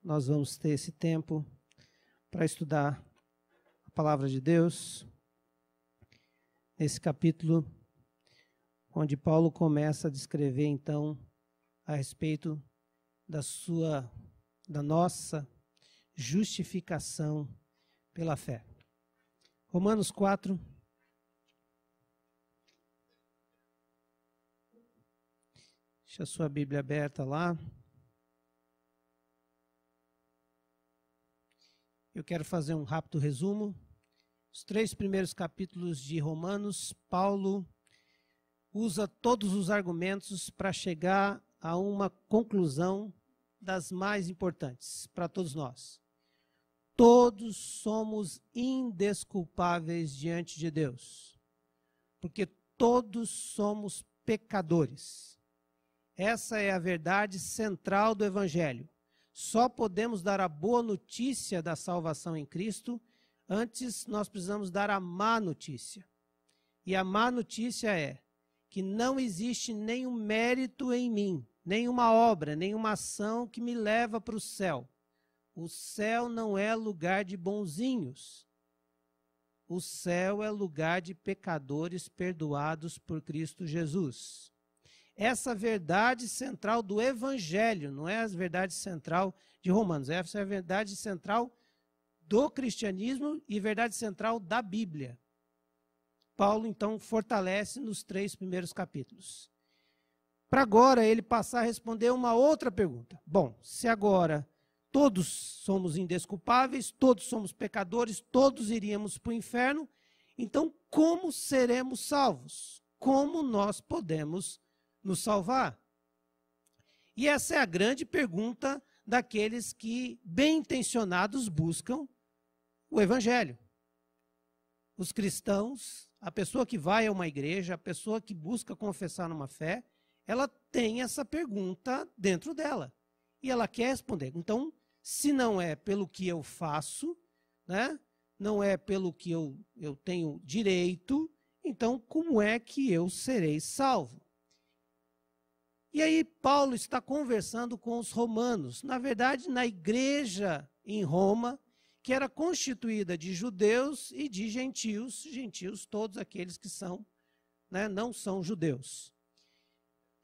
nós vamos ter esse tempo para estudar a palavra de Deus, nesse capítulo onde Paulo começa a descrever, então, a respeito da nossa justificação pela fé. Romanos 4. Deixa a sua Bíblia aberta lá. Eu quero fazer um rápido resumo. Os 3 primeiros capítulos de Romanos, Paulo usa todos os argumentos para chegar a uma conclusão das mais importantes para todos nós. Todos somos indesculpáveis diante de Deus, porque todos somos pecadores. Essa é a verdade central do Evangelho. Só podemos dar a boa notícia da salvação em Cristo, antes nós precisamos dar a má notícia. E a má notícia é que não existe nenhum mérito em mim, nenhuma obra, nenhuma ação que me leva para o céu. O céu não é lugar de bonzinhos. O céu é lugar de pecadores perdoados por Cristo Jesus. Essa verdade central do Evangelho, não é a verdade central de Romanos, essa é a verdade central do cristianismo e verdade central da Bíblia. Paulo, então, fortalece nos 3 primeiros capítulos. Para agora ele passar a responder uma outra pergunta. Bom, se agora todos somos indesculpáveis, todos somos pecadores, todos iríamos para o inferno, então como seremos salvos? Como nós podemos nos salvar? E essa é a grande pergunta daqueles que, bem intencionados, buscam o Evangelho. Os cristãos, a pessoa que vai a uma igreja, a pessoa que busca confessar numa fé, ela tem essa pergunta dentro dela. E ela quer responder. Então, se não é pelo que eu faço, né, não é pelo que eu tenho direito, então como é que eu serei salvo? E aí Paulo está conversando com os romanos, na verdade na igreja em Roma, que era constituída de judeus e de gentios, todos aqueles que são, né, não são judeus.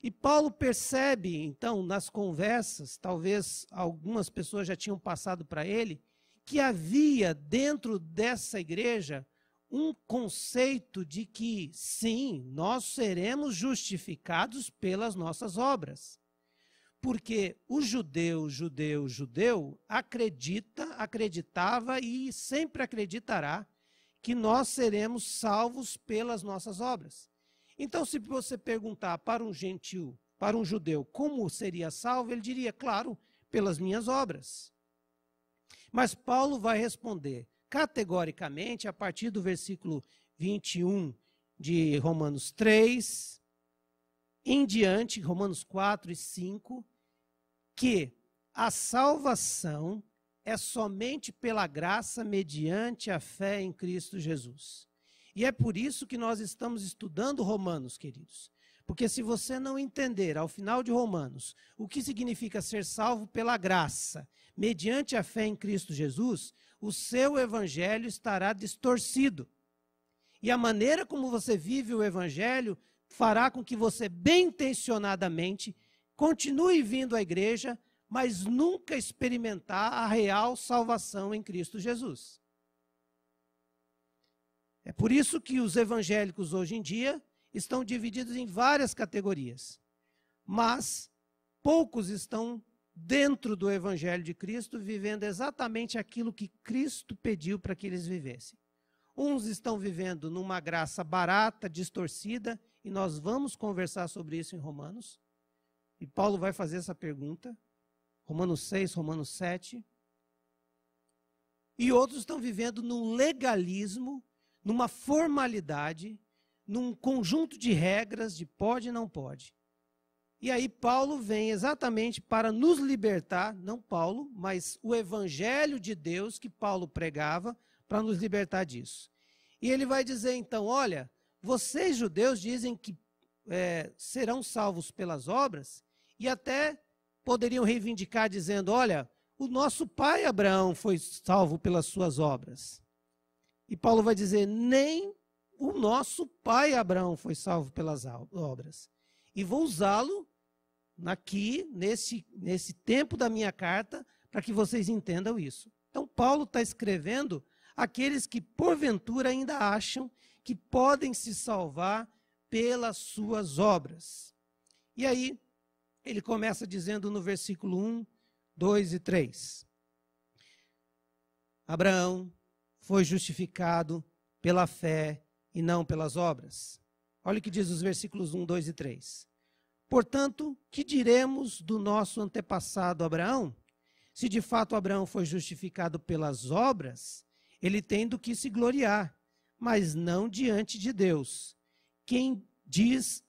E Paulo percebe, então, nas conversas, talvez algumas pessoas já tinham passado para ele, que havia dentro dessa igreja um conceito de que, sim, nós seremos justificados pelas nossas obras. Porque o judeu acreditava e sempre acreditará que nós seremos salvos pelas nossas obras. Então, se você perguntar para um gentil, para um judeu, como seria salvo, ele diria, claro, pelas minhas obras. Mas Paulo vai responder categoricamente, a partir do versículo 21 de Romanos 3, em diante, Romanos 4 e 5, que a salvação é somente pela graça mediante a fé em Cristo Jesus. E é por isso que nós estamos estudando Romanos, queridos. Porque se você não entender, ao final de Romanos, o que significa ser salvo pela graça, mediante a fé em Cristo Jesus, o seu evangelho estará distorcido. E a maneira como você vive o evangelho fará com que você, bem intencionadamente, continue vindo à igreja, mas nunca experimentar a real salvação em Cristo Jesus. É por isso que os evangélicos hoje em dia estão divididos em várias categorias. Mas poucos estão dentro do Evangelho de Cristo, vivendo exatamente aquilo que Cristo pediu para que eles vivessem. Uns estão vivendo numa graça barata, distorcida, e nós vamos conversar sobre isso em Romanos. E Paulo vai fazer essa pergunta. Romanos 6, Romanos 7. E outros estão vivendo num legalismo, numa formalidade, num conjunto de regras de pode e não pode. E aí Paulo vem exatamente para nos libertar, não Paulo, mas o evangelho de Deus que Paulo pregava para nos libertar disso. E ele vai dizer então, olha, vocês judeus dizem que serão salvos pelas obras e até poderiam reivindicar dizendo, olha, o nosso pai Abraão foi salvo pelas suas obras. E Paulo vai dizer, nem o nosso pai Abraão foi salvo pelas obras. E vou usá-lo aqui, nesse tempo da minha carta, para que vocês entendam isso. Então, Paulo está escrevendo aqueles que, porventura, ainda acham que podem se salvar pelas suas obras. E aí, ele começa dizendo no versículo 1, 2 e 3. Abraão foi justificado pela fé e não pelas obras. Olha o que diz os versículos 1, 2 e 3. Portanto, que diremos do nosso antepassado Abraão? Se de fato Abraão foi justificado pelas obras, ele tem do que se gloriar, mas não diante de Deus. Que diz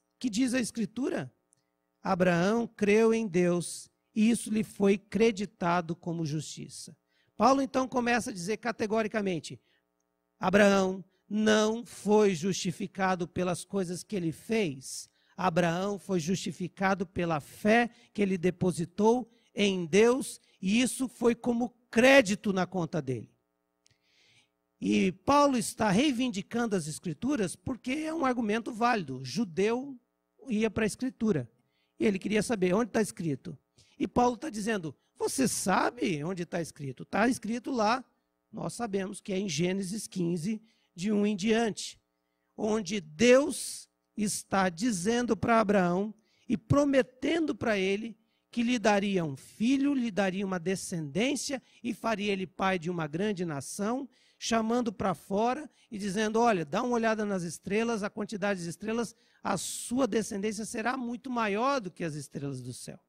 a Escritura? Abraão creu em Deus e isso lhe foi creditado como justiça. Paulo então começa a dizer categoricamente, Abraão não foi justificado pelas coisas que ele fez. Abraão foi justificado pela fé que ele depositou em Deus e isso foi como crédito na conta dele. E Paulo está reivindicando as Escrituras porque é um argumento válido. O judeu ia para a Escritura e ele queria saber onde está escrito. E Paulo está dizendo, você sabe onde está escrito? Está escrito lá, nós sabemos que é em Gênesis 15, de 1 em diante, onde Deus está dizendo para Abraão e prometendo para ele que lhe daria um filho, lhe daria uma descendência e faria ele pai de uma grande nação, chamando para fora e dizendo, olha, dá uma olhada nas estrelas, a quantidade de estrelas, a sua descendência será muito maior do que as estrelas do céu.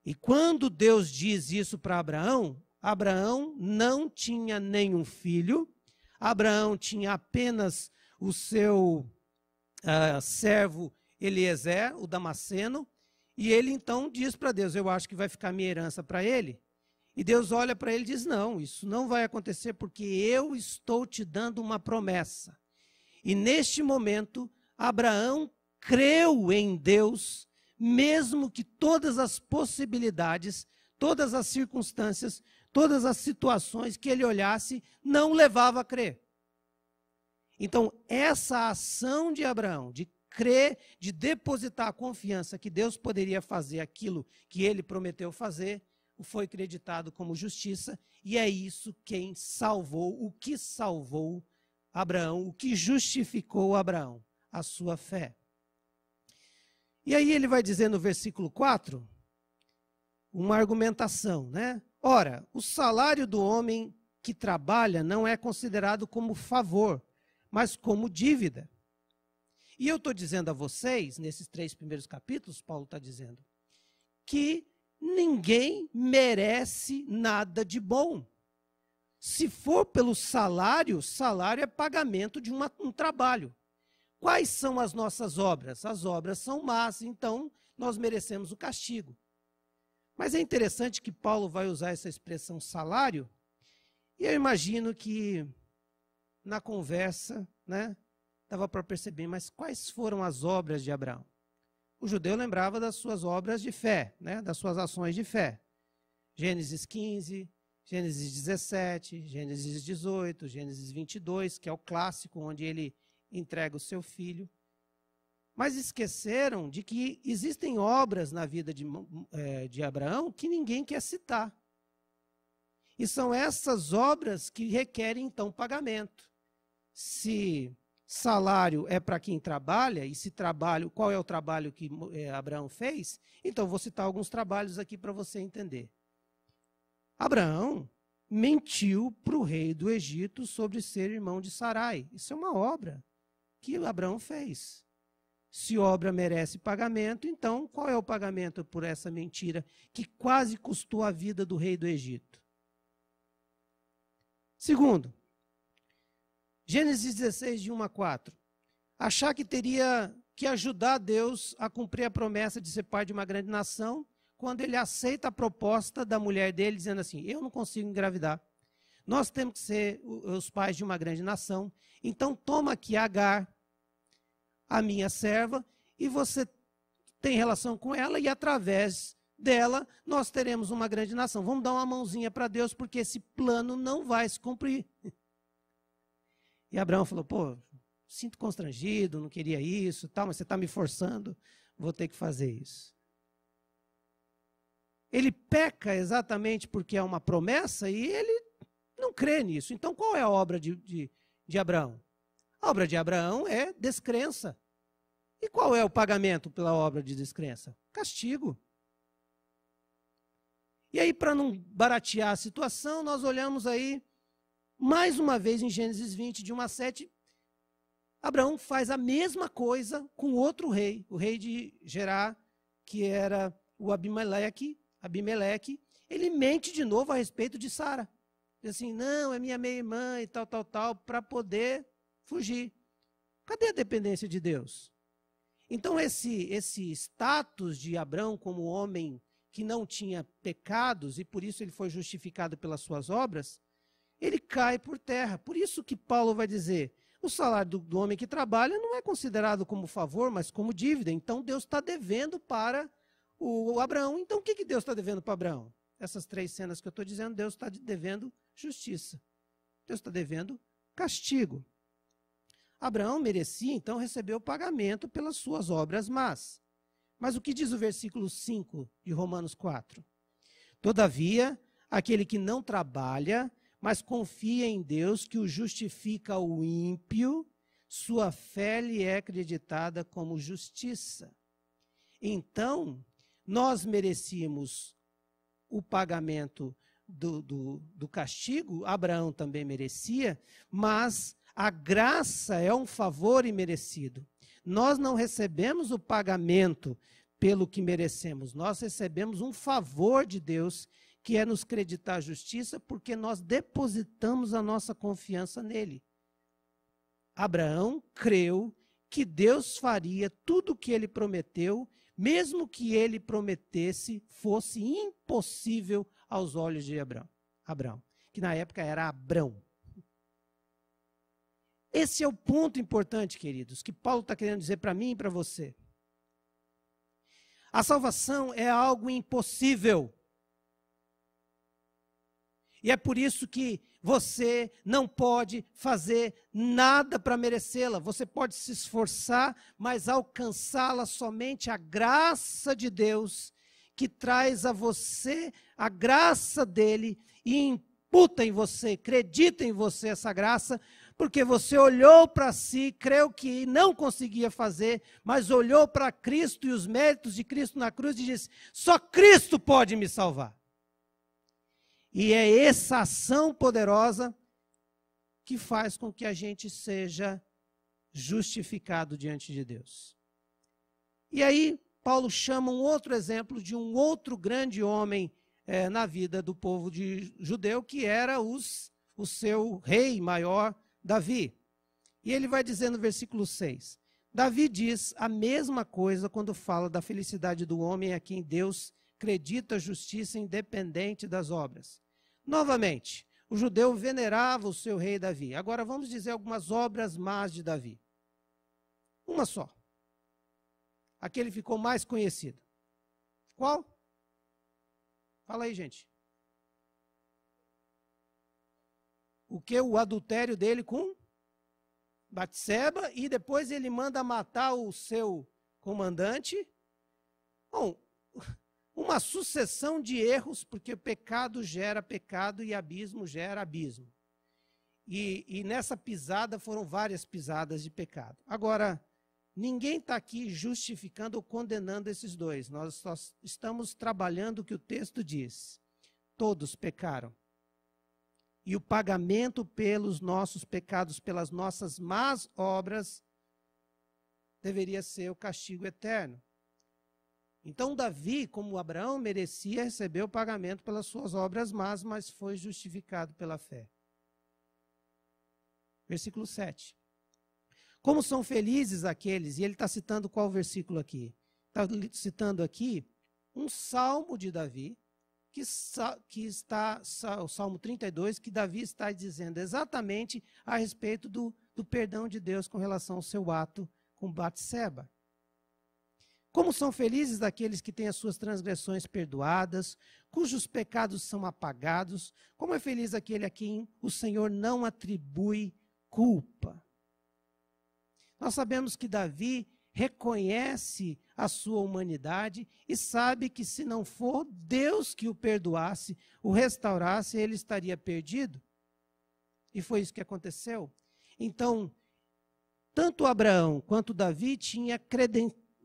E quando Deus diz isso para Abraão, Abraão não tinha nenhum filho, Abraão tinha apenas o seu servo Eliezer, o Damasceno, e ele então diz para Deus, eu acho que vai ficar minha herança para ele. E Deus olha para ele e diz, não, isso não vai acontecer porque eu estou te dando uma promessa. E neste momento, Abraão creu em Deus, mesmo que todas as possibilidades, todas as circunstâncias, todas as situações que ele olhasse, não levava a crer. Então, essa ação de Abraão, de crer, de depositar a confiança que Deus poderia fazer aquilo que ele prometeu fazer, foi acreditado como justiça, e é isso quem salvou, o que salvou Abraão, o que justificou Abraão, a sua fé. E aí ele vai dizer no versículo 4, uma argumentação, né? Ora, o salário do homem que trabalha não é considerado como favor, mas como dívida. E eu estou dizendo a vocês, nesses 3 primeiros capítulos, Paulo está dizendo, que ninguém merece nada de bom. Se for pelo salário, salário é pagamento de um trabalho. Quais são as nossas obras? As obras são más, então nós merecemos o castigo. Mas é interessante que Paulo vai usar essa expressão salário, e eu imagino que na conversa, né, dava para perceber, mas quais foram as obras de Abraão? O judeu lembrava das suas obras de fé, né, das suas ações de fé. Gênesis 15, Gênesis 17, Gênesis 18, Gênesis 22, que é o clássico onde ele entrega o seu filho. Mas esqueceram de que existem obras na vida de Abraão que ninguém quer citar. E são essas obras que requerem, então, pagamento. Se salário é para quem trabalha, e se trabalho, qual é o trabalho que Abraão fez? Então, vou citar alguns trabalhos aqui para você entender. Abraão mentiu para o rei do Egito sobre ser irmão de Sarai. Isso é uma obra que Abraão fez. Se obra merece pagamento, então qual é o pagamento por essa mentira que quase custou a vida do rei do Egito? Segundo, Gênesis 16, de 1 a 4. Achar que teria que ajudar Deus a cumprir a promessa de ser pai de uma grande nação, quando ele aceita a proposta da mulher dele, dizendo assim, eu não consigo engravidar. Nós temos que ser os pais de uma grande nação. Então toma aqui Agar, a minha serva, e você tem relação com ela, e através dela nós teremos uma grande nação. Vamos dar uma mãozinha para Deus, porque esse plano não vai se cumprir. E Abraão falou, pô, sinto constrangido, não queria isso, tal, mas você está me forçando, vou ter que fazer isso. Ele peca exatamente porque é uma promessa e ele não crê nisso. Então, qual é a obra de Abraão? A obra de Abraão é descrença. E qual é o pagamento pela obra de descrença? Castigo. E aí, para não baratear a situação, nós olhamos aí, mais uma vez em Gênesis 20, de 1 a 7, Abraão faz a mesma coisa com outro rei, o rei de Gerar, que era o Abimeleque. Ele mente de novo a respeito de Sara. Diz assim, não, é minha meia-irmã e tal, para poder fugir. Cadê a dependência de Deus? Então, esse status de Abraão como homem que não tinha pecados, e por isso ele foi justificado pelas suas obras, ele cai por terra. Por isso que Paulo vai dizer, o salário do homem que trabalha não é considerado como favor, mas como dívida. Então, Deus está devendo para o Abraão. Então, o que Deus está devendo para Abraão? Essas três cenas que eu estou dizendo, Deus está devendo justiça. Deus está devendo castigo. Abraão merecia, então, receber o pagamento pelas suas obras más. Mas o que diz o versículo 5 de Romanos 4? Todavia, aquele que não trabalha, mas confia em Deus, que o justifica o ímpio, sua fé lhe é acreditada como justiça. Então, nós merecíamos o pagamento do castigo, Abraão também merecia, mas a graça é um favor imerecido. Nós não recebemos o pagamento pelo que merecemos, nós recebemos um favor de Deus, que é nos creditar a justiça, porque nós depositamos a nossa confiança nele. Abraão creu que Deus faria tudo o que ele prometeu, mesmo que ele prometesse fosse impossível aos olhos de Abraão, que na época era Abrão. Esse é o ponto importante, queridos, que Paulo está querendo dizer para mim e para você. A salvação é algo impossível. E é por isso que você não pode fazer nada para merecê-la. Você pode se esforçar, mas alcançá-la somente a graça de Deus, que traz a você a graça dele e imputa em você, acredita em você essa graça, porque você olhou para si, creu que não conseguia fazer, mas olhou para Cristo e os méritos de Cristo na cruz e disse, só Cristo pode me salvar. E é essa ação poderosa que faz com que a gente seja justificado diante de Deus. E aí, Paulo chama um outro exemplo de um outro grande homem na vida do povo judeu, que era o seu rei maior, Davi. E ele vai dizer no versículo 6, Davi diz a mesma coisa quando fala da felicidade do homem a quem Deus acredita a justiça independente das obras. Novamente, o judeu venerava o seu rei Davi. Agora vamos dizer algumas obras más de Davi. Uma só. Aquele ficou mais conhecido. Qual? Fala aí, gente. O que? O adultério dele com Batseba, e depois ele manda matar o seu comandante. Bom, uma sucessão de erros, porque pecado gera pecado e abismo gera abismo. E nessa pisada foram várias pisadas de pecado. Agora, ninguém está aqui justificando ou condenando esses dois. Nós só estamos trabalhando o que o texto diz. Todos pecaram. E o pagamento pelos nossos pecados, pelas nossas más obras, deveria ser o castigo eterno. Então, Davi, como Abraão, merecia receber o pagamento pelas suas obras más, mas foi justificado pela fé. Versículo 7. Como são felizes aqueles, e ele está citando qual versículo aqui? Está citando aqui um salmo de Davi, que está, o Salmo 32, que Davi está dizendo exatamente a respeito do perdão de Deus com relação ao seu ato com Batseba. Como são felizes aqueles que têm as suas transgressões perdoadas, cujos pecados são apagados. Como é feliz aquele a quem o Senhor não atribui culpa. Nós sabemos que Davi reconhece a sua humanidade e sabe que se não for Deus que o perdoasse, o restaurasse, ele estaria perdido. E foi isso que aconteceu. Então, tanto Abraão quanto Davi tinha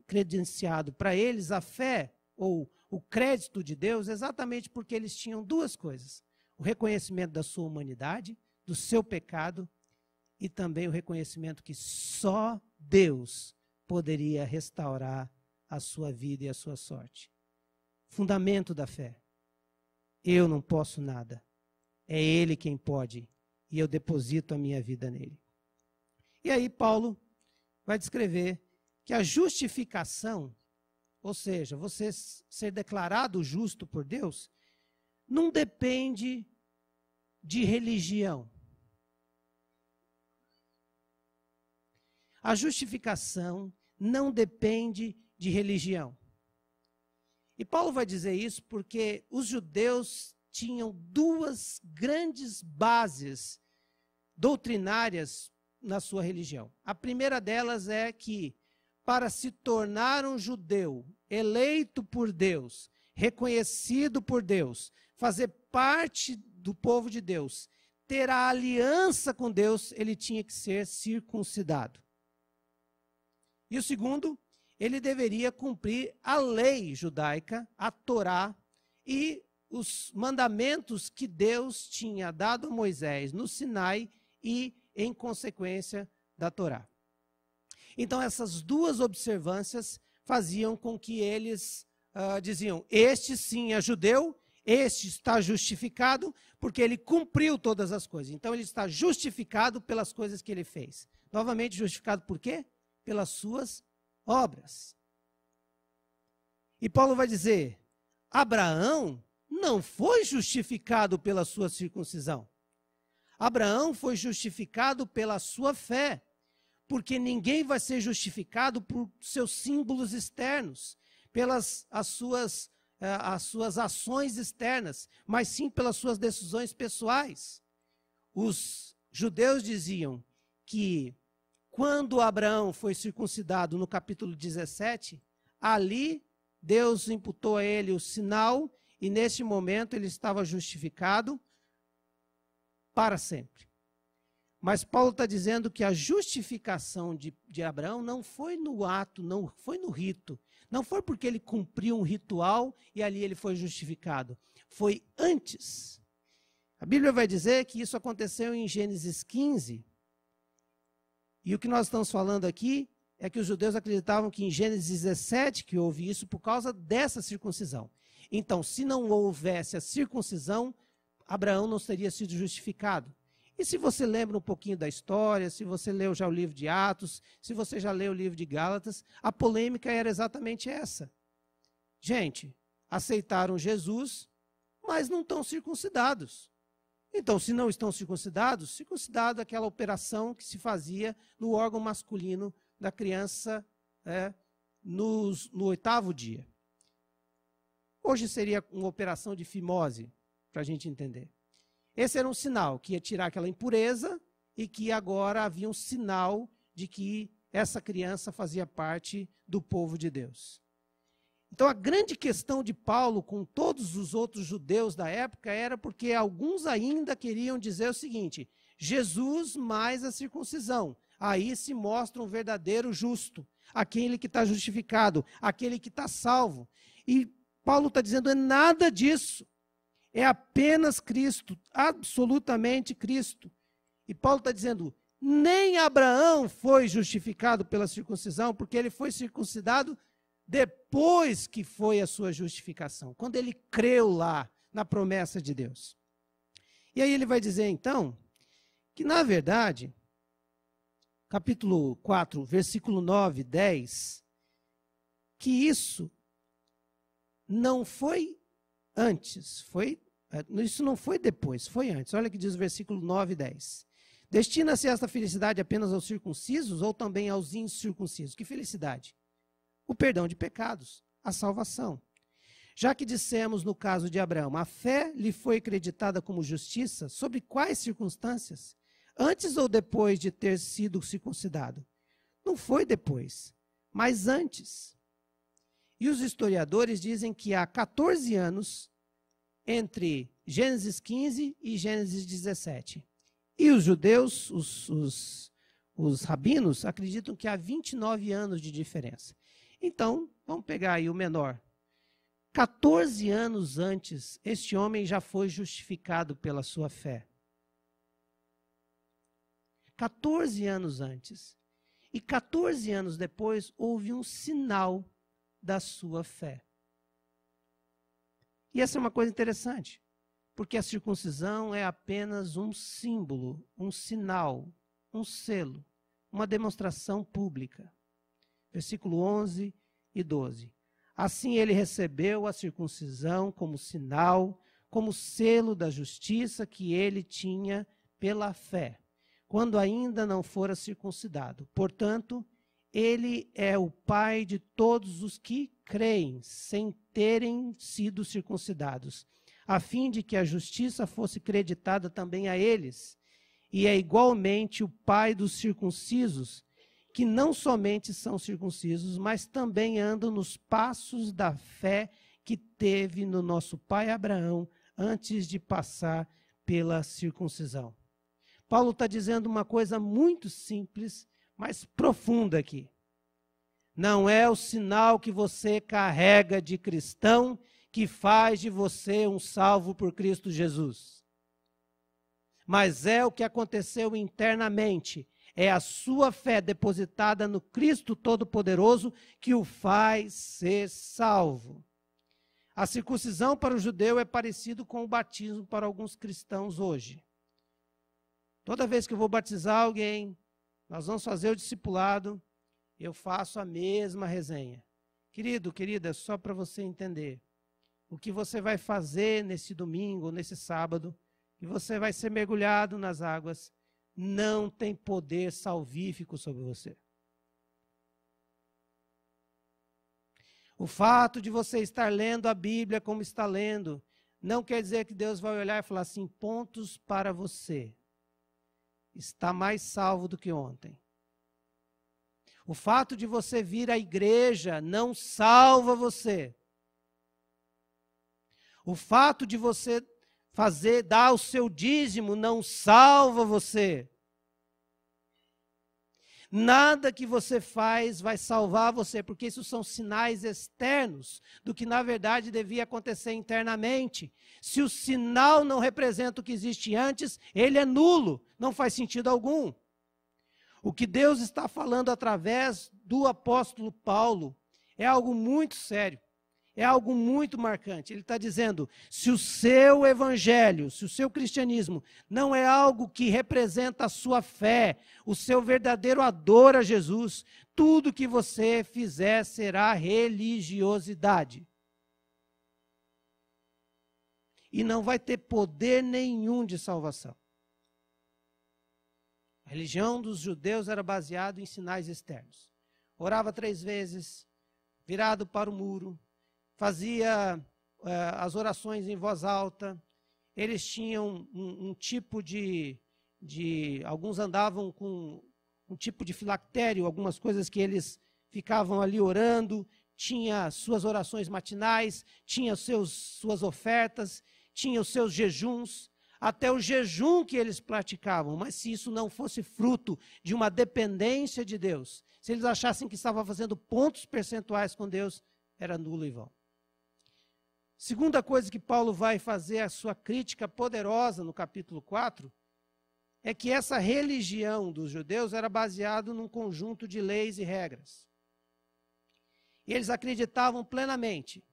credenciado para eles a fé ou o crédito de Deus exatamente porque eles tinham duas coisas: o reconhecimento da sua humanidade, do seu pecado, e também o reconhecimento que só Deus poderia restaurar a sua vida e a sua sorte. Fundamento da fé. Eu não posso nada. É Ele quem pode. E eu deposito a minha vida nele. E aí Paulo vai descrever que a justificação, ou seja, você ser declarado justo por Deus, não depende de religião. A justificação não depende de religião. E Paulo vai dizer isso porque os judeus tinham duas grandes bases doutrinárias na sua religião. A primeira delas é que, para se tornar um judeu eleito por Deus, reconhecido por Deus, fazer parte do povo de Deus, ter a aliança com Deus, ele tinha que ser circuncidado. E o segundo, ele deveria cumprir a lei judaica, a Torá, e os mandamentos que Deus tinha dado a Moisés no Sinai e, em consequência, da Torá. Então, essas duas observâncias faziam com que eles diziam: este sim é judeu, este está justificado, porque ele cumpriu todas as coisas. Então, ele está justificado pelas coisas que ele fez. Novamente, justificado por quê? Pelas suas obras. E Paulo vai dizer: Abraão não foi justificado pela sua circuncisão. Abraão foi justificado pela sua fé, porque ninguém vai ser justificado por seus símbolos externos, pelas as suas ações externas, mas sim pelas suas decisões pessoais. Os judeus diziam que quando Abraão foi circuncidado no capítulo 17, ali Deus imputou a ele o sinal e neste momento ele estava justificado para sempre. Mas Paulo está dizendo que a justificação de Abraão não foi no ato, não foi no rito, não foi porque ele cumpriu um ritual e ali ele foi justificado. Foi antes. A Bíblia vai dizer que isso aconteceu em Gênesis 15. E o que nós estamos falando aqui é que os judeus acreditavam que em Gênesis 17 que houve isso por causa dessa circuncisão. Então, se não houvesse a circuncisão, Abraão não teria sido justificado. E se você lembra um pouquinho da história, se você leu já o livro de Atos, se você já leu o livro de Gálatas, a polêmica era exatamente essa. Gente, aceitaram Jesus, mas não estão circuncidados. Então, se não estão circuncidados, circuncidado é aquela operação que se fazia no órgão masculino da criança no 8º dia. Hoje seria uma operação de fimose, para a gente entender. Esse era um sinal que ia tirar aquela impureza e que agora havia um sinal de que essa criança fazia parte do povo de Deus. Então, a grande questão de Paulo com todos os outros judeus da época era porque alguns ainda queriam dizer o seguinte: Jesus mais a circuncisão. Aí se mostra um verdadeiro justo, aquele que está justificado, aquele que está salvo. E Paulo está dizendo: é nada disso. É apenas Cristo, absolutamente Cristo. E Paulo está dizendo: nem Abraão foi justificado pela circuncisão, porque ele foi circuncidado depois que foi a sua justificação, quando ele creu lá na promessa de Deus. E aí ele vai dizer então, que na verdade, capítulo 4, versículo 9 e 10, que isso não foi antes, isso não foi depois, foi antes. Olha que diz o versículo 9 e 10. Destina-se esta felicidade apenas aos circuncisos ou também aos incircuncisos? Que felicidade? o perdão de pecados, a salvação. Já que dissemos no caso de Abraão, a fé lhe foi acreditada como justiça, sobre quais circunstâncias? Antes ou depois de ter sido circuncidado? Não foi depois, mas antes. E os historiadores dizem que há 14 anos entre Gênesis 15 e Gênesis 17. E os judeus, os rabinos, acreditam que há 29 anos de diferença. Então, vamos pegar aí o menor. 14 anos antes, este homem já foi justificado pela sua fé. 14 anos antes. E 14 anos depois, houve um sinal da sua fé. E essa é uma coisa interessante, porque a circuncisão é apenas um símbolo, um sinal, um selo, uma demonstração pública. Versículo 11 e 12. Assim ele recebeu a circuncisão como sinal, como selo da justiça que ele tinha pela fé, quando ainda não fora circuncidado. Portanto, ele é o pai de todos os que creem, sem terem sido circuncidados, a fim de que a justiça fosse creditada também a eles. E é igualmente o pai dos circuncisos, que não somente são circuncisos, mas também andam nos passos da fé que teve no nosso pai Abraão antes de passar pela circuncisão. Paulo está dizendo uma coisa muito simples, mas profunda aqui. Não é o sinal que você carrega de cristão que faz de você um salvo por Cristo Jesus. Mas é o que aconteceu internamente. É a sua fé depositada no Cristo Todo-Poderoso que o faz ser salvo. A circuncisão para o judeu é parecido com o batismo para alguns cristãos hoje. Toda vez que eu vou batizar alguém, nós vamos fazer o discipulado, eu faço a mesma resenha. Querido, querida, só para você entender, o que você vai fazer nesse domingo, nesse sábado, e você vai ser mergulhado nas águas, não tem poder salvífico sobre você. O fato de você estar lendo a Bíblia como está lendo, não quer dizer que Deus vai olhar e falar assim, pontos para você. Está mais salvo do que ontem. O fato de você vir à igreja não salva você. O fato de você dar o seu dízimo não salva você. Nada que você faz vai salvar você, porque isso são sinais externos do que na verdade devia acontecer internamente. Se o sinal não representa o que existe antes, ele é nulo, não faz sentido algum. O que Deus está falando através do apóstolo Paulo é algo muito sério, é algo muito marcante. Ele está dizendo, se o seu evangelho, se o seu cristianismo não é algo que representa a sua fé, o seu verdadeiro ador a Jesus, tudo que você fizer será religiosidade. E não vai ter poder nenhum de salvação. A religião dos judeus era baseada em sinais externos. Orava 3 vezes, virado para o muro, fazia as orações em voz alta. Eles tinham um tipo alguns andavam com um tipo de filactério, algumas coisas que eles ficavam ali orando, tinha suas orações matinais, tinha suas ofertas, tinha os seus jejuns, até o jejum que eles praticavam, mas se isso não fosse fruto de uma dependência de Deus, se eles achassem que estavam fazendo pontos percentuais com Deus, era nulo e vão. Segunda coisa que Paulo vai fazer a sua crítica poderosa no capítulo 4, é que essa religião dos judeus era baseada num conjunto de leis e regras. E eles acreditavam plenamente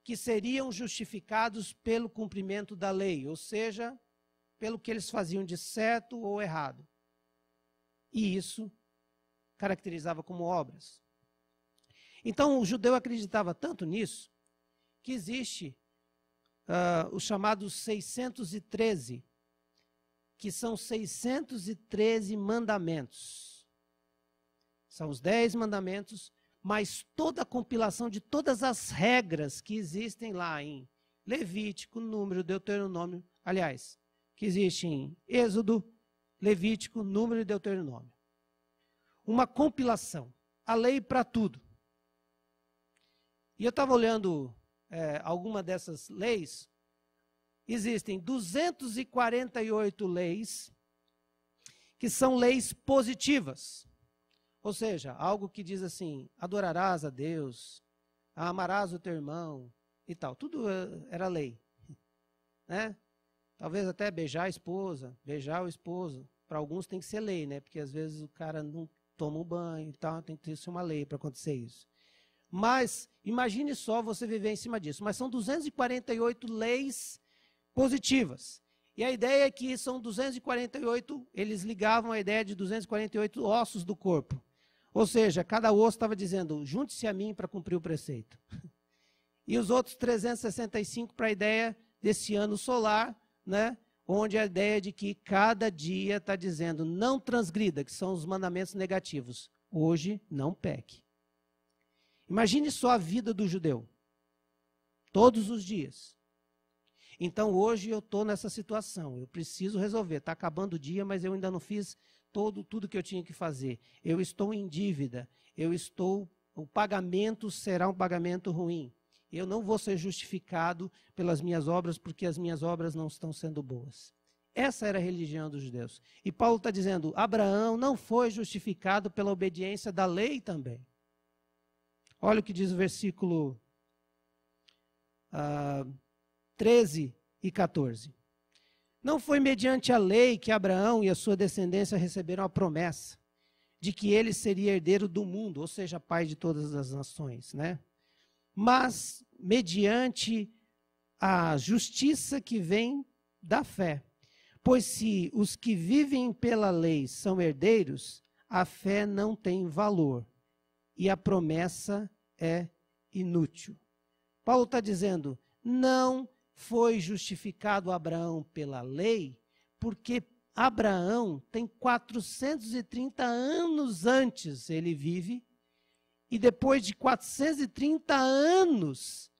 que seriam justificados pelo cumprimento da lei, ou seja, pelo que eles faziam de certo ou errado. E isso caracterizava como obras. Então, o judeu acreditava tanto nisso, que existe os chamados 613, que são 613 mandamentos. São os 10 mandamentos mas toda a compilação de todas as regras que existem lá em Levítico, Número, Deuteronômio, aliás, que existe em Êxodo, Levítico, Número e Deuteronômio. Uma compilação, a lei para tudo. E eu estava olhando alguma dessas leis, existem 248 leis que são leis positivas. Ou seja, algo que diz assim, adorarás a Deus, amarás o teu irmão e tal. Tudo era lei. Né? Talvez até beijar a esposa, beijar o esposo. Para alguns tem que ser lei, né? Porque às vezes o cara não toma um banho e tal, tem que ter uma lei para acontecer isso. Mas imagine só você viver em cima disso. Mas são 248 leis positivas. E a ideia é que são 248, eles ligavam a ideia de 248 ossos do corpo. Ou seja, cada osso estava dizendo, junte-se a mim para cumprir o preceito. E os outros 365 para a ideia desse ano solar, né? Onde a ideia de que cada dia está dizendo, não transgrida, que são os mandamentos negativos. Hoje, não peque. Imagine só a vida do judeu. Todos os dias. Então, hoje eu estou nessa situação. Eu preciso resolver. Está acabando o dia, mas eu ainda não fiz tudo que eu tinha que fazer. Eu estou em dívida. O pagamento será um pagamento ruim. Eu não vou ser justificado pelas minhas obras, porque as minhas obras não estão sendo boas. Essa era a religião dos judeus. E Paulo está dizendo, Abraão não foi justificado pela obediência da lei também. Olha o que diz o versículo 13 e 14. Não foi mediante a lei que Abraão e a sua descendência receberam a promessa de que ele seria herdeiro do mundo, ou seja, pai de todas as nações, né? Mas mediante a justiça que vem da fé. Pois se os que vivem pela lei são herdeiros, a fé não tem valor e a promessa é inútil. Paulo está dizendo, não foi justificado Abraão pela lei, porque Abraão tem 430 anos antes, ele vive, e depois de 430 anos,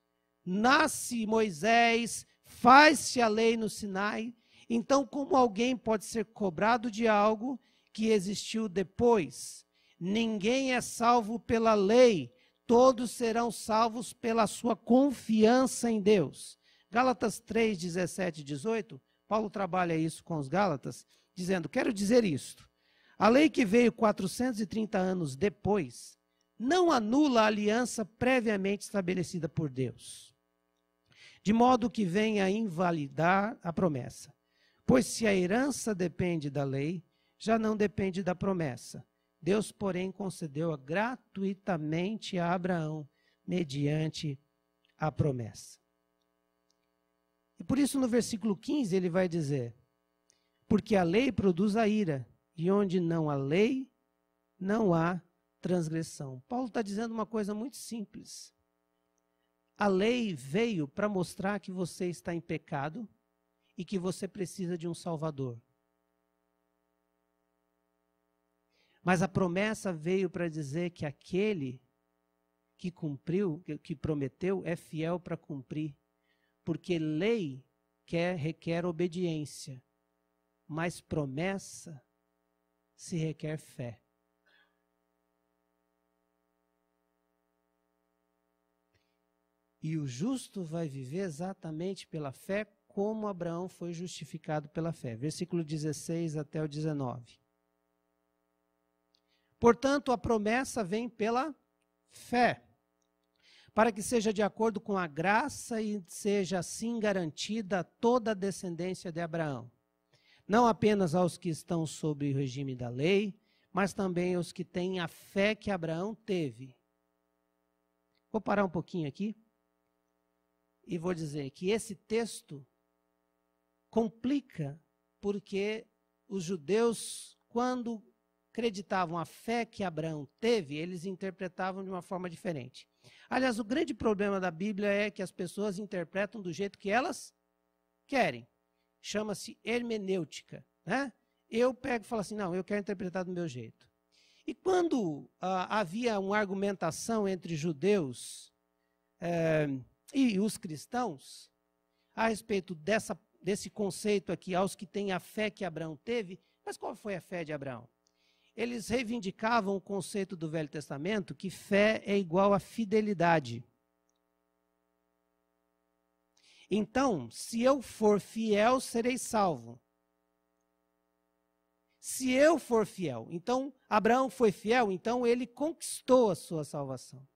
nasce Moisés, faz-se a lei no Sinai. Então, como alguém pode ser cobrado de algo que existiu depois? Ninguém é salvo pela lei, todos serão salvos pela sua confiança em Deus. Gálatas 3, 17 e 18, Paulo trabalha isso com os Gálatas, dizendo, quero dizer isto, a lei que veio 430 anos depois, não anula a aliança previamente estabelecida por Deus, de modo que venha a invalidar a promessa. Pois se a herança depende da lei, já não depende da promessa. Deus, porém, concedeu-a gratuitamente a Abraão, mediante a promessa. E por isso no versículo 15 ele vai dizer, porque a lei produz a ira, e onde não há lei, não há transgressão. Paulo está dizendo uma coisa muito simples. A lei veio para mostrar que você está em pecado e que você precisa de um Salvador. Mas a promessa veio para dizer que aquele que cumpriu, que prometeu, é fiel para cumprir. Porque lei requer obediência, mas promessa se requer fé. E o justo vai viver exatamente pela fé, como Abraão foi justificado pela fé. Versículo 16 até o 19. Portanto, a promessa vem pela fé, para que seja de acordo com a graça e seja assim garantida toda a descendência de Abraão. Não apenas aos que estão sob o regime da lei, mas também aos que têm a fé que Abraão teve. Vou parar um pouquinho aqui e vou dizer que esse texto complica porque os judeus, quando acreditavam a fé que Abraão teve, eles interpretavam de uma forma diferente. Aliás, o grande problema da Bíblia é que as pessoas interpretam do jeito que elas querem. Chama-se hermenêutica, né? Eu pego e falo assim, não, eu quero interpretar do meu jeito. E quando havia uma argumentação entre judeus e os cristãos, a respeito desse conceito aqui, aos que têm a fé que Abraão teve, mas qual foi a fé de Abraão? Eles reivindicavam o conceito do Velho Testamento que fé é igual a fidelidade. Então, se eu for fiel, serei salvo. Se eu for fiel, então Abraão foi fiel, então ele conquistou a sua salvação.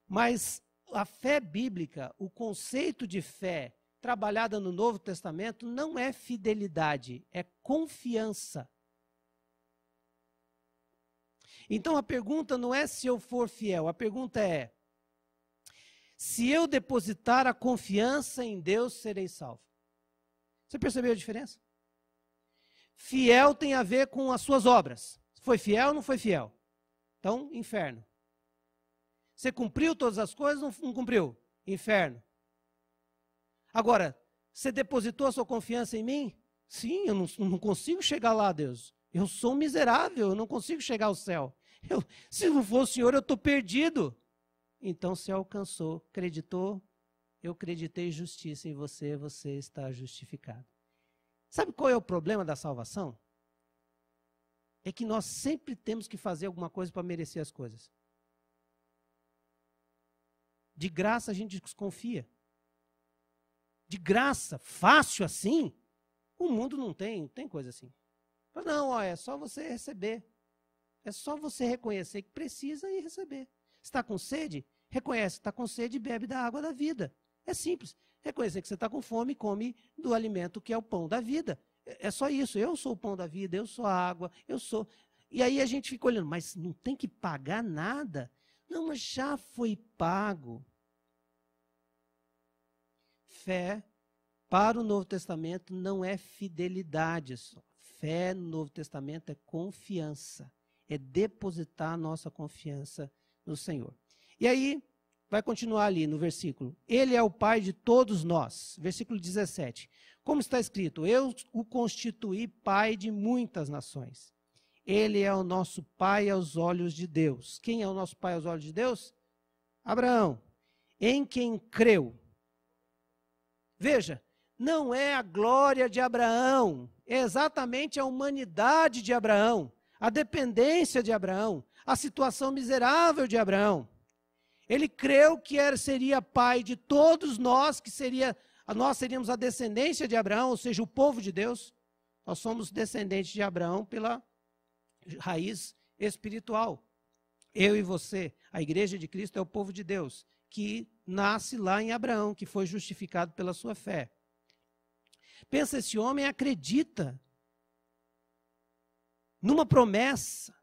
Mas a fé bíblica, o conceito de fé trabalhada no Novo Testamento não é fidelidade, é confiança. Então a pergunta não é se eu for fiel, a pergunta é: se eu depositar a confiança em Deus, serei salvo. Você percebeu a diferença? Fiel tem a ver com as suas obras. Foi fiel ou não foi fiel? Então, inferno. Você cumpriu todas as coisas ou não cumpriu? Inferno. Agora, você depositou a sua confiança em mim? Sim, eu não consigo chegar lá, Deus. Eu sou miserável, eu não consigo chegar ao céu. Se não for o Senhor, eu estou perdido. Então você alcançou, acreditou, eu acreditei justiça em você, você está justificado. Sabe qual é o problema da salvação? É que nós sempre temos que fazer alguma coisa para merecer as coisas. De graça a gente desconfia. De graça, fácil assim, o mundo não tem coisa assim. Não, é só você receber. É só você reconhecer que precisa e receber. Está com sede? Reconhece que está com sede e bebe da água da vida. É simples. Reconhecer que você está com fome e come do alimento que é o pão da vida. É só isso. Eu sou o pão da vida, eu sou a água, eu sou... E aí a gente fica olhando, mas não tem que pagar nada? Não, mas já foi pago. Fé para o Novo Testamento não é fidelidade só. Fé no Novo Testamento é confiança. É depositar a nossa confiança no Senhor. E aí, vai continuar ali no versículo. Ele é o Pai de todos nós. Versículo 17. Como está escrito, eu o constituí Pai de muitas nações. Ele é o nosso Pai aos olhos de Deus. Quem é o nosso Pai aos olhos de Deus? Abraão. Em quem creu. Veja, não é a glória de Abraão, é exatamente a humanidade de Abraão, a dependência de Abraão, a situação miserável de Abraão. Ele creu que seria pai de todos nós, nós seríamos a descendência de Abraão, ou seja, o povo de Deus. Nós somos descendentes de Abraão pela raiz espiritual. Eu e você, a igreja de Cristo é o povo de Deus, que nasce lá em Abraão, que foi justificado pela sua fé. Pensa, esse homem acredita numa promessa.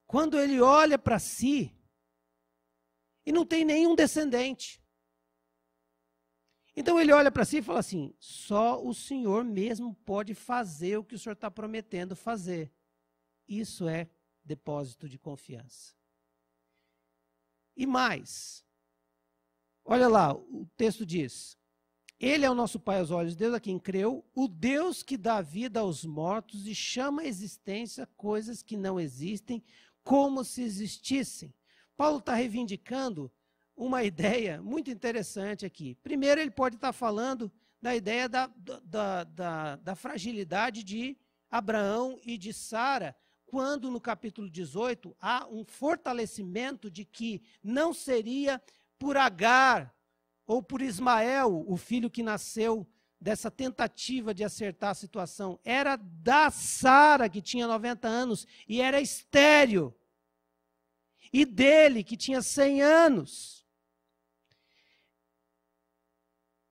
Quando ele olha para si e não tem nenhum descendente. Então ele olha para si e fala assim, só o Senhor mesmo pode fazer o que o Senhor está prometendo fazer. Isso é depósito de confiança. E mais, olha lá, o texto diz, ele é o nosso Pai aos olhos de Deus, a quem creu, o Deus que dá vida aos mortos e chama à existência coisas que não existem, como se existissem. Paulo está reivindicando uma ideia muito interessante aqui. Primeiro, ele pode estar falando da ideia da fragilidade de Abraão e de Sara, quando no capítulo 18 há um fortalecimento de que não seria por Agar ou por Ismael, o filho que nasceu dessa tentativa de acertar a situação. Era da Sara, que tinha 90 anos e era estéril. E dele, que tinha 100 anos.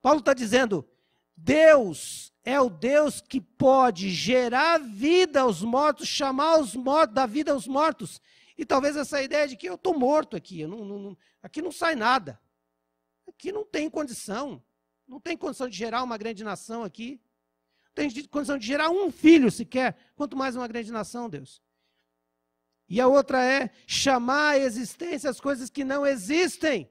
Paulo está dizendo, Deus é o Deus que pode gerar vida aos mortos, chamar os mortos, dar vida aos mortos. E talvez essa ideia de que eu estou morto aqui, aqui não sai nada. Aqui não tem condição. Não tem condição de gerar uma grande nação aqui. Não tem condição de gerar um filho sequer, quanto mais uma grande nação, Deus. E a outra é chamar à existência as coisas que não existem.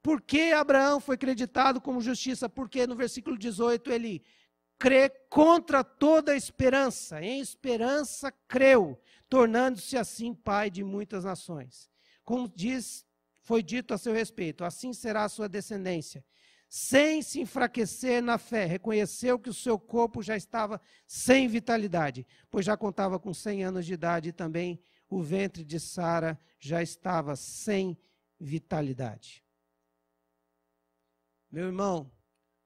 Por que Abraão foi creditado como justiça? Porque no versículo 18 ele crê contra toda esperança. Em esperança creu, tornando-se assim pai de muitas nações. Como foi dito a seu respeito, assim será a sua descendência. Sem se enfraquecer na fé, reconheceu que o seu corpo já estava sem vitalidade, pois já contava com 100 anos de idade e também o ventre de Sara já estava sem vitalidade. Meu irmão,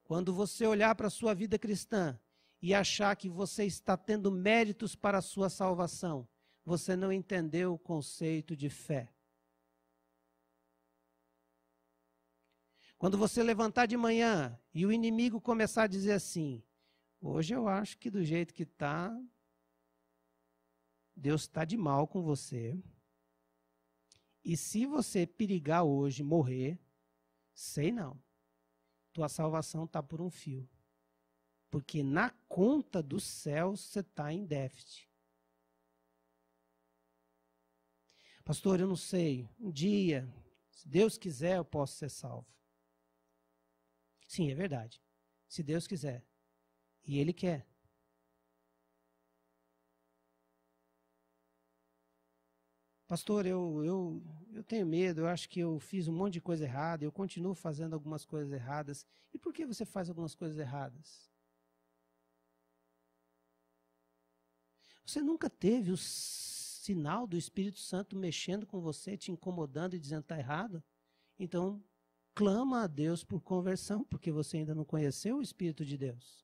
quando você olhar para a sua vida cristã e achar que você está tendo méritos para a sua salvação, você não entendeu o conceito de fé. Quando você levantar de manhã e o inimigo começar a dizer assim, hoje eu acho que do jeito que está, Deus está de mal com você. E se você perigar hoje, morrer, sei não. Tua salvação está por um fio. Porque na conta dos céus você está em déficit. Pastor, eu não sei. Um dia, se Deus quiser, eu posso ser salvo. Sim, é verdade. Se Deus quiser. E Ele quer. Pastor, eu tenho medo, eu acho que eu fiz um monte de coisa errada, eu continuo fazendo algumas coisas erradas. E por que você faz algumas coisas erradas? Você nunca teve o sinal do Espírito Santo mexendo com você, te incomodando e dizendo que está errado? Então, clama a Deus por conversão, porque você ainda não conheceu o Espírito de Deus.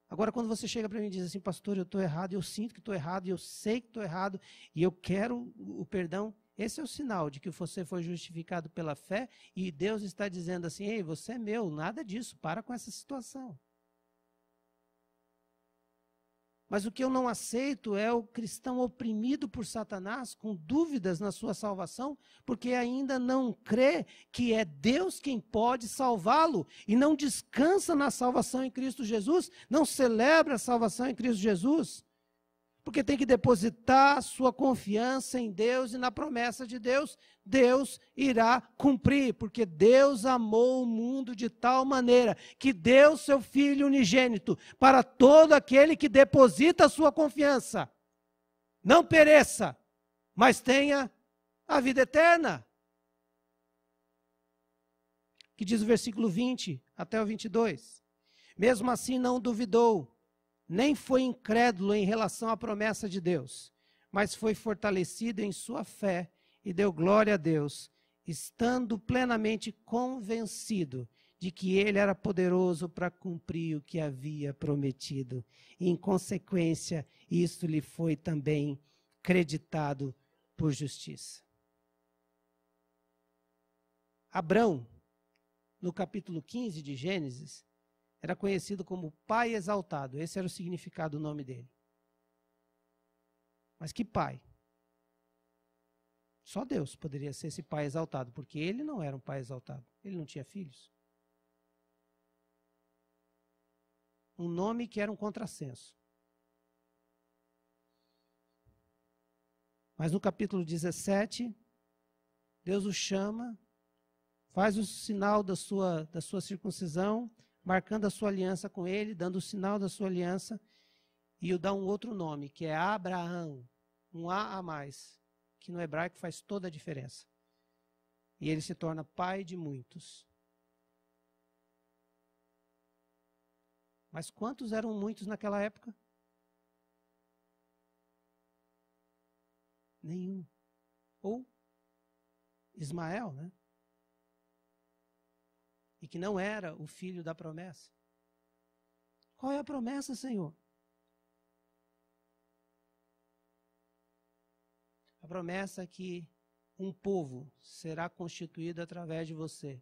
Agora, quando você chega para mim e diz assim, pastor, eu estou errado, eu sinto que estou errado, eu sei que estou errado, e eu quero o perdão, esse é o sinal de que você foi justificado pela fé, e Deus está dizendo assim, ei, você é meu, nada disso, para com essa situação. Mas o que eu não aceito é o cristão oprimido por Satanás, com dúvidas na sua salvação, porque ainda não crê que é Deus quem pode salvá-lo, e não descansa na salvação em Cristo Jesus, não celebra a salvação em Cristo Jesus, porque tem que depositar sua confiança em Deus e na promessa de Deus, Deus irá cumprir, porque Deus amou o mundo de tal maneira que deu seu Filho unigênito para todo aquele que deposita a sua confiança. Não pereça, mas tenha a vida eterna. Que diz o versículo 20 até o 22. Mesmo assim não duvidou, nem foi incrédulo em relação à promessa de Deus, mas foi fortalecido em sua fé e deu glória a Deus, estando plenamente convencido de que ele era poderoso para cumprir o que havia prometido. E, em consequência, isto lhe foi também creditado por justiça. Abrão, no capítulo 15 de Gênesis, era conhecido como pai exaltado. Esse era o significado do nome dele. Mas que pai? Só Deus poderia ser esse pai exaltado, porque ele não era um pai exaltado. Ele não tinha filhos. Um nome que era um contrassenso. Mas no capítulo 17, Deus o chama, faz o sinal da sua circuncisão, marcando a sua aliança com ele, dando o sinal da sua aliança, e o dá um outro nome, que é Abraão, um A mais, que no hebraico faz toda a diferença. E ele se torna pai de muitos. Mas quantos eram muitos naquela época? Nenhum. Ou Ismael, né? E que não era o filho da promessa. Qual é a promessa, Senhor? A promessa é que um povo será constituído através de você.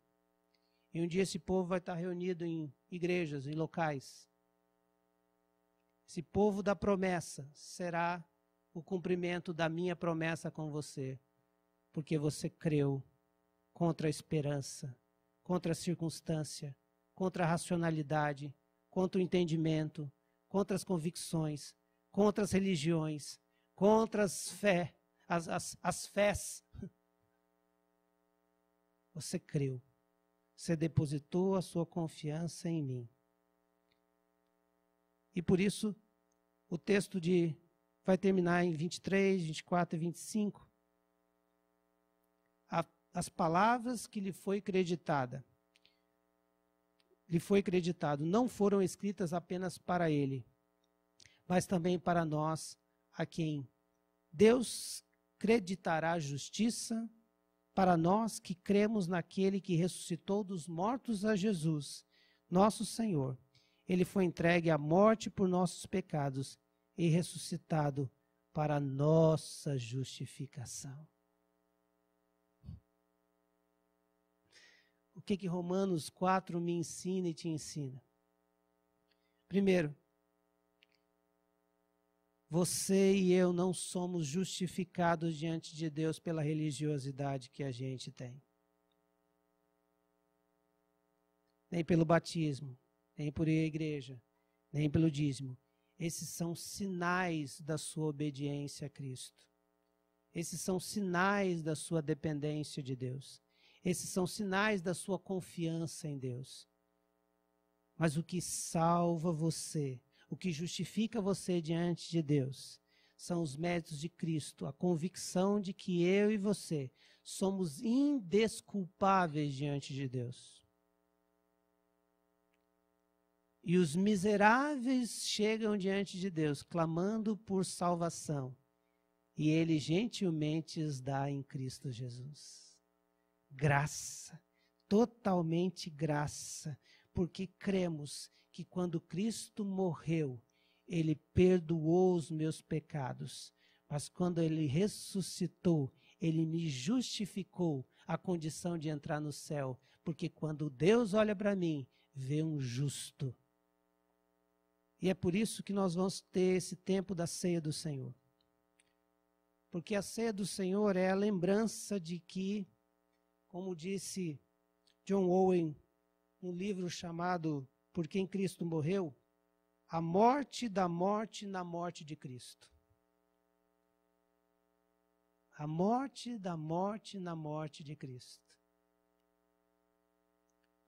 E um dia esse povo vai estar reunido em igrejas, em locais. Esse povo da promessa será o cumprimento da minha promessa com você. Porque você creu contra a esperança, contra a circunstância, contra a racionalidade, contra o entendimento, contra as convicções, contra as religiões, contra as fés. Você creu. você depositou a sua confiança em mim. E por isso, o texto vai terminar em 23, 24 e 25. As palavras que lhe foi acreditado não foram escritas apenas para ele, mas também para nós, a quem Deus creditará a justiça, para nós que cremos naquele que ressuscitou dos mortos a Jesus, nosso Senhor. Ele foi entregue à morte por nossos pecados e ressuscitado para a nossa justificação. O que Romanos 4 me ensina e te ensina? Primeiro, você e eu não somos justificados diante de Deus pela religiosidade que a gente tem. Nem pelo batismo, nem por ir à igreja, nem pelo dízimo. Esses são sinais da sua obediência a Cristo. Esses são sinais da sua dependência de Deus. Esses são sinais da sua confiança em Deus. Mas o que salva você, o que justifica você diante de Deus, são os méritos de Cristo, a convicção de que eu e você somos indesculpáveis diante de Deus. E os miseráveis chegam diante de Deus, clamando por salvação, e Ele gentilmente os dá em Cristo Jesus. Graça, totalmente graça, porque cremos que quando Cristo morreu, Ele perdoou os meus pecados, mas quando Ele ressuscitou, Ele me justificou a condição de entrar no céu, porque quando Deus olha para mim, vê um justo. E é por isso que nós vamos ter esse tempo da ceia do Senhor. Porque a ceia do Senhor é a lembrança de que, como disse John Owen, no livro chamado Por Quem Cristo Morreu, a morte da morte na morte de Cristo. A morte da morte na morte de Cristo.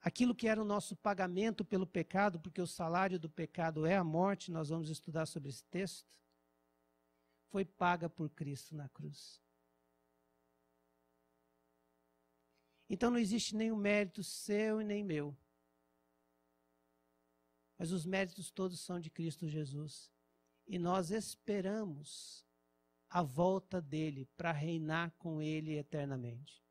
Aquilo que era o nosso pagamento pelo pecado, porque o salário do pecado é a morte, nós vamos estudar sobre esse texto, foi paga por Cristo na cruz. Então não existe nenhum mérito seu e nem meu. Mas os méritos todos são de Cristo Jesus. E nós esperamos a volta dele para reinar com ele eternamente.